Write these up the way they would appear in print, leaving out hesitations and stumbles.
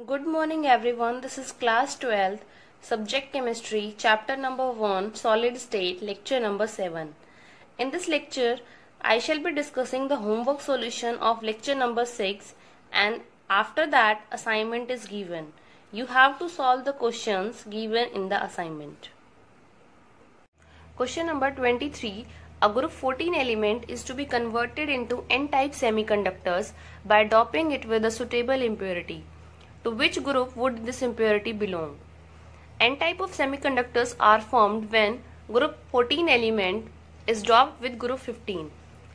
Good morning everyone, this is class 12th, subject chemistry, chapter number 1, solid state, lecture number 7. In this lecture, I shall be discussing the homework solution of lecture number 6 and after that assignment is given. You have to solve the questions given in the assignment. Question number 23. A group 14 element is to be converted into N-type semiconductors by doping it with a suitable impurity. To which group would this impurity belong? N-type of semiconductors are formed when group 14 element is doped with group 15.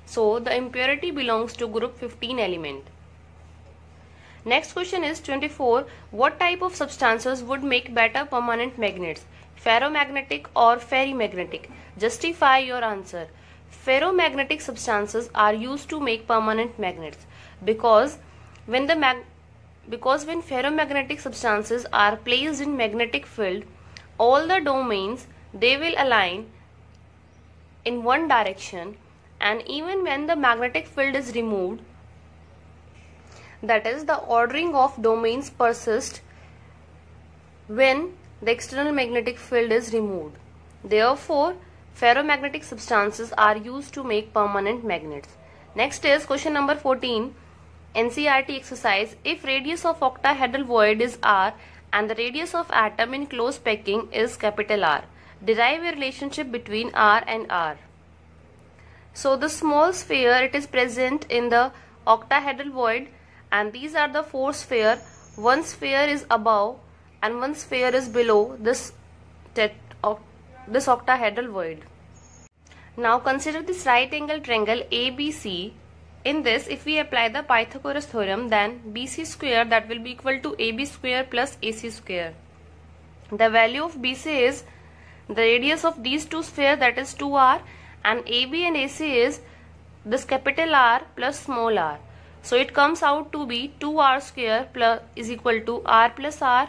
So the impurity belongs to group 15 element. Next question is 24. What type of substances would make better permanent magnets? Ferromagnetic or ferrimagnetic? Justify your answer. Ferromagnetic substances are used to make permanent magnets because when ferromagnetic substances are placed in magnetic field, all the domains they will align in one direction, and even when the magnetic field is removed, that is the ordering of domains persists when the external magnetic field is removed. Therefore, ferromagnetic substances are used to make permanent magnets. Next is question number 14. NCERT exercise. If radius of octahedral void is R and the radius of atom in close packing is capital R, derive a relationship between R and R. So the small sphere, it is present in the octahedral void, and these are the four spheres. One sphere is above and one sphere is below this octahedral void. Now consider this right angle triangle ABC. In this, if we apply the Pythagoras theorem, then BC square, that will be equal to AB square plus AC square. The value of BC is the radius of these two spheres, that is 2R, and AB and AC is this capital R plus small r. So it comes out to be 2R square plus is equal to R plus R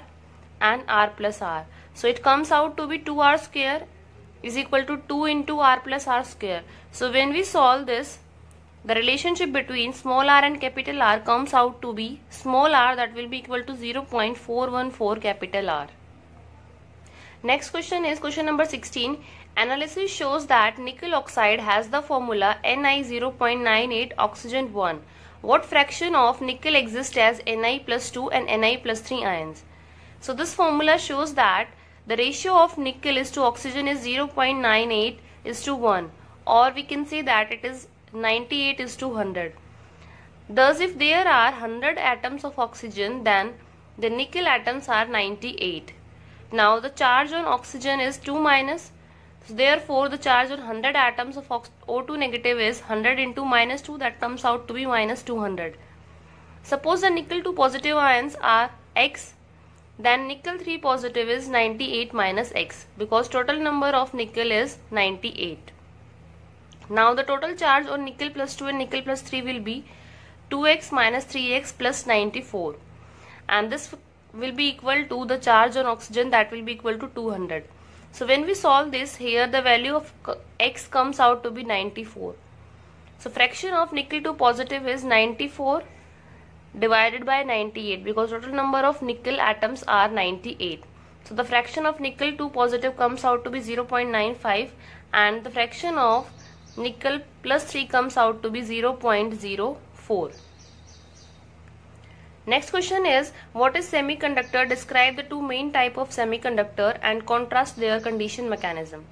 and R plus R. So it comes out to be 2R square is equal to 2 into R plus R square. So when we solve this, the relationship between small r and capital R comes out to be small r, that will be equal to 0.414 capital R. Next question is question number 16. Analysis shows that nickel oxide has the formula Ni 0.98 oxygen 1. What fraction of nickel exists as Ni plus 2 and Ni plus 3 ions? So this formula shows that the ratio of nickel is to oxygen is 0.98 is to 1, or we can say that it is 98 is to 100. Thus, if there are 100 atoms of oxygen, then the nickel atoms are 98. Now, the charge on oxygen is 2 minus. So therefore, the charge on 100 atoms of O2 negative is 100 into minus 2, that comes out to be minus 200. Suppose the nickel 2 positive ions are X, then nickel 3 positive is 98 minus X, because total number of nickel is 98. Now the total charge on nickel plus 2 and nickel plus 3 will be 2x minus 3x plus 94, and this will be equal to the charge on oxygen, that will be equal to 200. So when we solve this, here the value of x comes out to be 94. So fraction of nickel 2 positive is 94 divided by 98, because total number of nickel atoms are 98. So the fraction of nickel 2 positive comes out to be 0.95, and the fraction of nickel plus 3 comes out to be 0.04. Next question is, what is semiconductor? Describe the two main type of semiconductor and contrast their condition mechanism.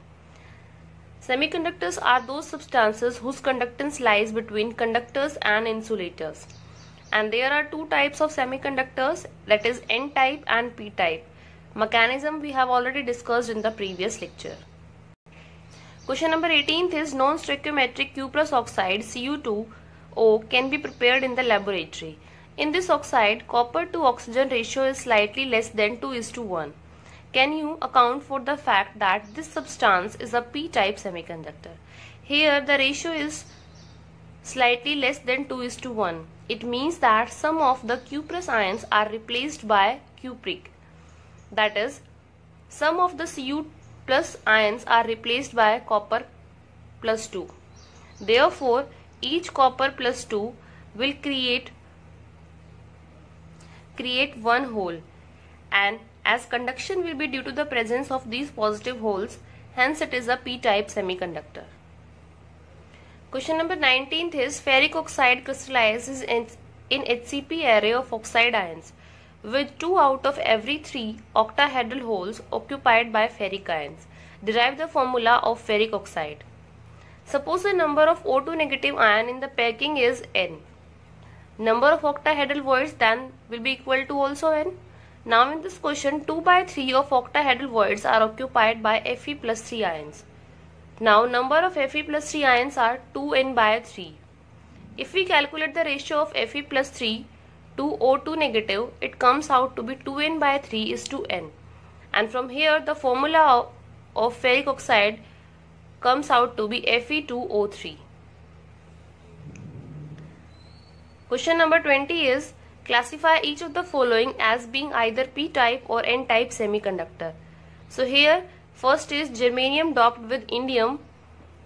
Semiconductors are those substances whose conductance lies between conductors and insulators. And there are two types of semiconductors, that is N-type and P-type. Mechanism we have already discussed in the previous lecture. Question number 18 is non-stoichiometric cuprous oxide Cu2O can be prepared in the laboratory. In this oxide, copper to oxygen ratio is slightly less than 2:1. Can you account for the fact that this substance is a P-type semiconductor? Here the ratio is slightly less than 2:1. It means that some of the cuprous ions are replaced by cupric. That is, some of the Cu plus ions are replaced by copper plus 2. Therefore, each copper plus 2 will create create one hole, and as conduction will be due to the presence of these positive holes, hence it is a p-type semiconductor. Question number 19th is ferric oxide crystallizes in HCP array of oxide ions with 2 out of every 3 octahedral holes occupied by ferric ions. Derive the formula of ferric oxide. Suppose the number of O2 negative ion in the packing is n. Number of octahedral voids then will be equal to also n. Now in this question, 2 by 3 of octahedral voids are occupied by Fe plus 3 ions. Now number of Fe plus 3 ions are 2n by 3. If we calculate the ratio of Fe plus 3 to O2 negative, it comes out to be 2n by 3 is to n. And from here the formula of ferric oxide comes out to be Fe2O3. Question number 20 is classify each of the following as being either p-type or n-type semiconductor. So here first is germanium doped with indium.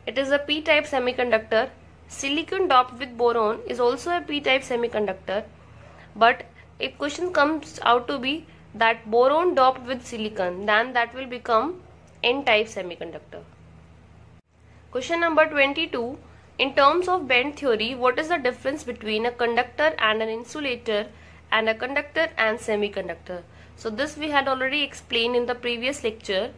It is a p-type semiconductor. Silicon doped with boron is also a p-type semiconductor. But if question comes out to be that boron doped with silicon, then that will become n-type semiconductor. Question number 22. In terms of band theory, what is the difference between a conductor and an insulator and a conductor and semiconductor? So this we had already explained in the previous lecture.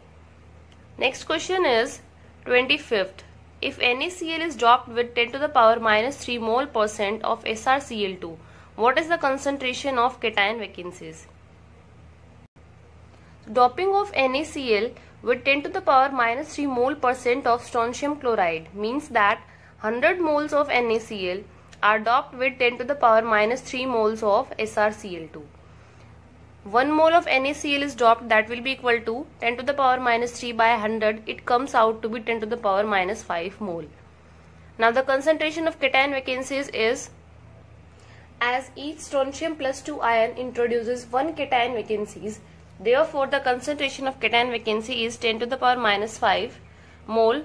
Next question is 25th. If NaCl is doped with 10 to the power minus 3 mole % of SrCl2, what is the concentration of cation vacancies? Doping of NaCl with 10 to the power minus 3 mole % of strontium chloride means that 100 moles of NaCl are doped with 10 to the power minus 3 moles of SrCl2. 1 mole of NaCl is doped, that will be equal to 10 to the power minus 3 by 100. It comes out to be 10 to the power minus 5 mole. Now the concentration of cation vacancies is, as each strontium plus 2 ion introduces 1 cation vacancies, therefore the concentration of cation vacancy is 10 to the power minus 5 mole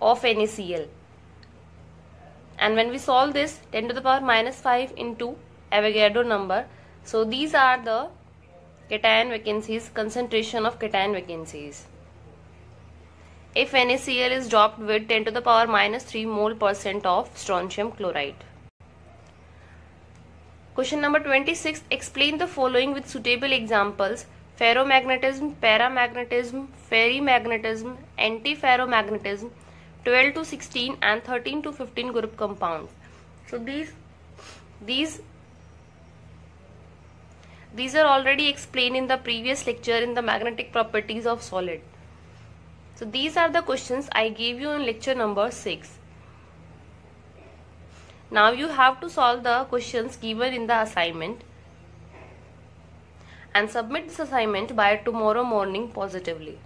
of NaCl. And when we solve this, 10 to the power minus 5 into Avogadro number. So these are the cation vacancies, concentration of cation vacancies. If NaCl is doped with 10 to the power minus 3 mole % of strontium chloride. Question number 26. Explain the following with suitable examples: ferromagnetism, paramagnetism, ferrimagnetism, antiferromagnetism, 12 to 16 and 13 to 15 group compounds. So these are already explained in the previous lecture in the magnetic properties of solid. So these are the questions I gave you in lecture number 6. Now you have to solve the questions given in the assignment and submit this assignment by tomorrow morning positively.